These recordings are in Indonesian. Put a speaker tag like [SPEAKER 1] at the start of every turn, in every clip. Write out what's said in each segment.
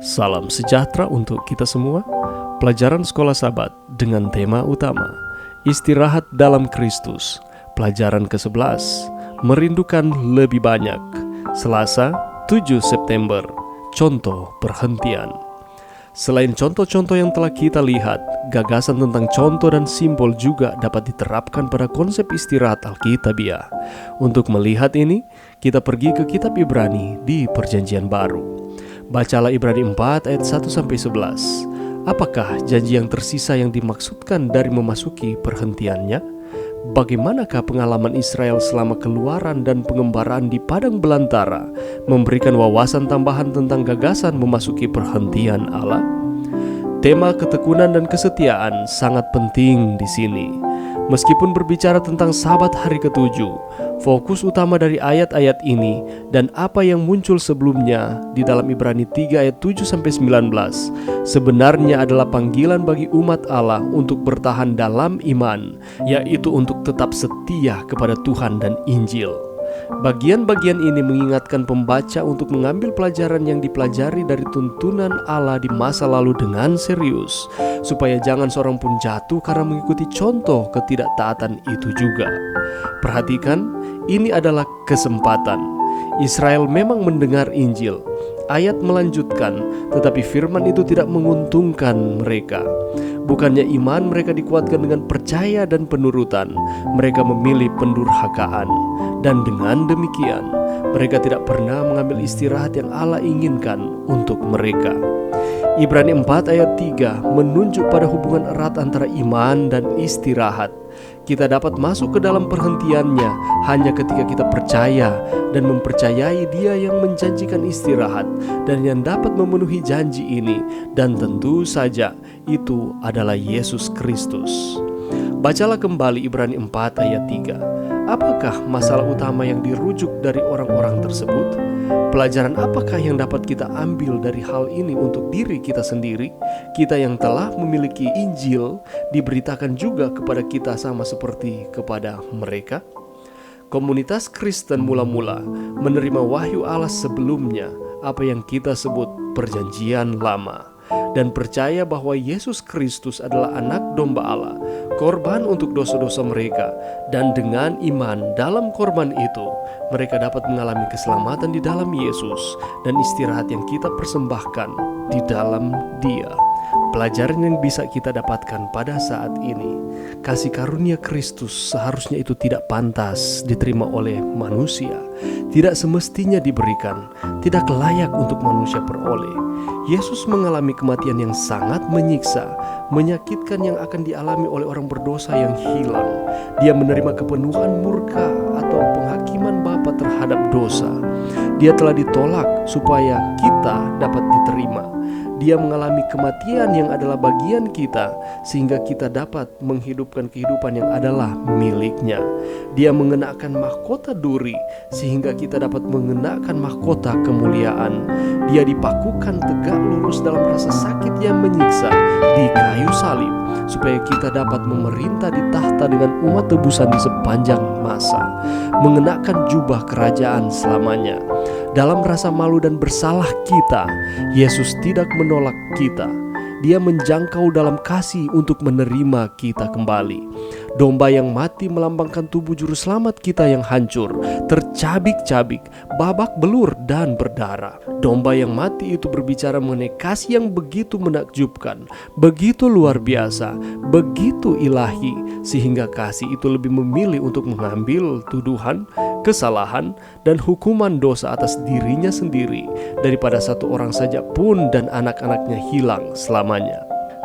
[SPEAKER 1] Salam sejahtera untuk kita semua. Pelajaran Sekolah Sabat dengan tema utama Istirahat dalam Kristus. Pelajaran ke-11, Merindukan lebih banyak. Selasa, 7 September. Contoh perhentian. Selain contoh-contoh yang telah kita lihat, gagasan tentang contoh dan simbol juga dapat diterapkan pada konsep istirahat Alkitabiah. Untuk melihat ini, kita pergi ke kitab Ibrani di Perjanjian Baru. Bacalah Ibrani 4 ayat 1-11. Apakah janji yang tersisa yang dimaksudkan dari memasuki perhentiannya? Bagaimanakah pengalaman Israel selama keluaran dan pengembaraan di padang belantara memberikan wawasan tambahan tentang gagasan memasuki perhentian Allah? Tema ketekunan dan kesetiaan sangat penting di sini. Meskipun berbicara tentang Sabat hari ke-7, fokus utama dari ayat-ayat ini dan apa yang muncul sebelumnya di dalam Ibrani 3 ayat 7-19 sebenarnya adalah panggilan bagi umat Allah untuk bertahan dalam iman, yaitu untuk tetap setia kepada Tuhan dan Injil. Bagian-bagian ini mengingatkan pembaca untuk mengambil pelajaran yang dipelajari dari tuntunan Allah di masa lalu dengan serius, supaya jangan seorang pun jatuh karena mengikuti contoh ketidaktaatan itu juga. Perhatikan, ini adalah kesempatan. Israel memang mendengar Injil. Ayat melanjutkan, tetapi firman itu tidak menguntungkan mereka. Bukannya iman mereka dikuatkan dengan percaya dan penurutan, mereka memilih pendurhakaan. Dan dengan demikian, mereka tidak pernah mengambil istirahat yang Allah inginkan untuk mereka. Ibrani 4 ayat 3 menunjuk pada hubungan erat antara iman dan istirahat. Kita dapat masuk ke dalam perhentiannya hanya ketika kita percaya dan mempercayai Dia yang menjanjikan istirahat dan yang dapat memenuhi janji ini, dan tentu saja itu adalah Yesus Kristus. Bacalah kembali Ibrani 4 ayat 3. Apakah masalah utama yang dirujuk dari orang-orang tersebut? Pelajaran apakah yang dapat kita ambil dari hal ini untuk diri kita sendiri? Kita yang telah memiliki Injil diberitakan juga kepada kita sama seperti kepada mereka. Komunitas Kristen mula-mula menerima wahyu Allah sebelumnya, apa yang kita sebut Perjanjian Lama, dan percaya bahwa Yesus Kristus adalah anak domba Allah, korban untuk dosa-dosa mereka, dan dengan iman dalam korban itu, mereka dapat mengalami keselamatan di dalam Yesus dan istirahat yang kita persembahkan di dalam Dia. Pelajaran yang bisa kita dapatkan pada saat ini, kasih karunia Kristus seharusnya itu tidak pantas diterima oleh manusia, tidak semestinya diberikan, tidak layak untuk manusia peroleh. Yesus mengalami kematian yang sangat menyiksa, menyakitkan yang akan dialami oleh orang berdosa yang hilang. Dia menerima kepenuhan murka atau penghakiman Bapa terhadap dosa. Dia telah ditolak supaya kita dapat diterima. Dia mengalami kematian yang adalah bagian kita, sehingga kita dapat menghidupkan kehidupan yang adalah miliknya. Dia mengenakan mahkota duri, sehingga kita dapat mengenakan mahkota kemuliaan. Dia dipakukan tegak lurus dalam rasa sakit yang menyiksa di kayu salib, supaya kita dapat memerintah di tahta dengan umat tebusan di sepanjang masa, mengenakan jubah kerajaan selamanya. Dalam rasa malu dan bersalah kita, Yesus tidak menolak kita. Dia menjangkau dalam kasih untuk menerima kita kembali. Domba yang mati melambangkan tubuh juru selamat kita yang hancur, tercabik-cabik, babak belur dan berdarah. Domba yang mati itu berbicara mengenai kasih yang begitu menakjubkan, begitu luar biasa, begitu ilahi, sehingga kasih itu lebih memilih untuk mengambil tuduhan, kesalahan, dan hukuman dosa atas dirinya sendiri daripada satu orang saja pun dan anak-anaknya hilang selamanya.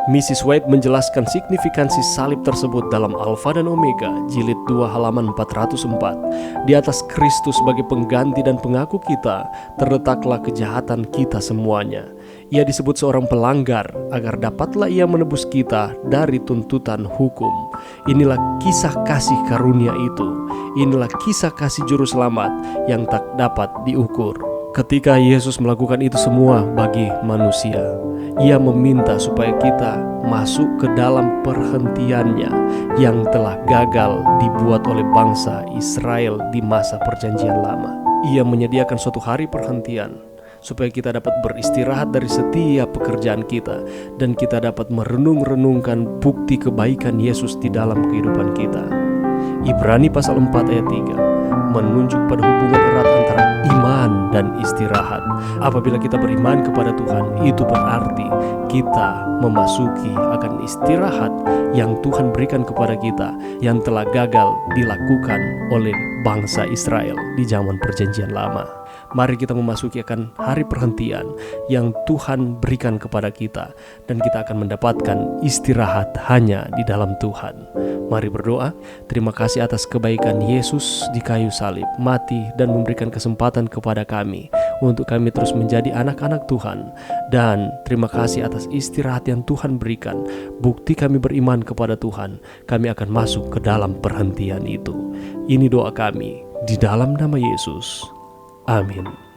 [SPEAKER 1] Mrs. White menjelaskan signifikansi salib tersebut dalam Alfa dan Omega, jilid 2 halaman 404. Di atas Kristus sebagai pengganti dan pengaku kita, terletaklah kejahatan kita semuanya. Ia disebut seorang pelanggar agar dapatlah ia menebus kita dari tuntutan hukum. Inilah kisah kasih karunia itu. Inilah kisah kasih juru selamat yang tak dapat diukur. Ketika Yesus melakukan itu semua bagi manusia, Ia meminta supaya kita masuk ke dalam perhentiannya yang telah gagal dibuat oleh bangsa Israel di masa Perjanjian Lama. Ia menyediakan suatu hari perhentian, supaya kita dapat beristirahat dari setiap pekerjaan kita, dan kita dapat merenung-renungkan bukti kebaikan Yesus di dalam kehidupan kita. Ibrani pasal 4 ayat 3 menunjuk pada hubungan erat antara iman dan istirahat. Apabila kita beriman kepada Tuhan, itu berarti kita memasuki akan istirahat yang Tuhan berikan kepada kita, yang telah gagal dilakukan oleh bangsa Israel di zaman Perjanjian Lama. Mari kita memasuki akan hari perhentian yang Tuhan berikan kepada kita, dan kita akan mendapatkan istirahat hanya di dalam Tuhan. Mari berdoa. Terima kasih atas kebaikan Yesus di kayu salib, mati dan memberikan kesempatan kepada kami untuk kami terus menjadi anak-anak Tuhan. Dan terima kasih atas istirahat yang Tuhan berikan. Bukti kami beriman kepada Tuhan, kami akan masuk ke dalam perhentian itu. Ini doa kami di dalam nama Yesus. Amin.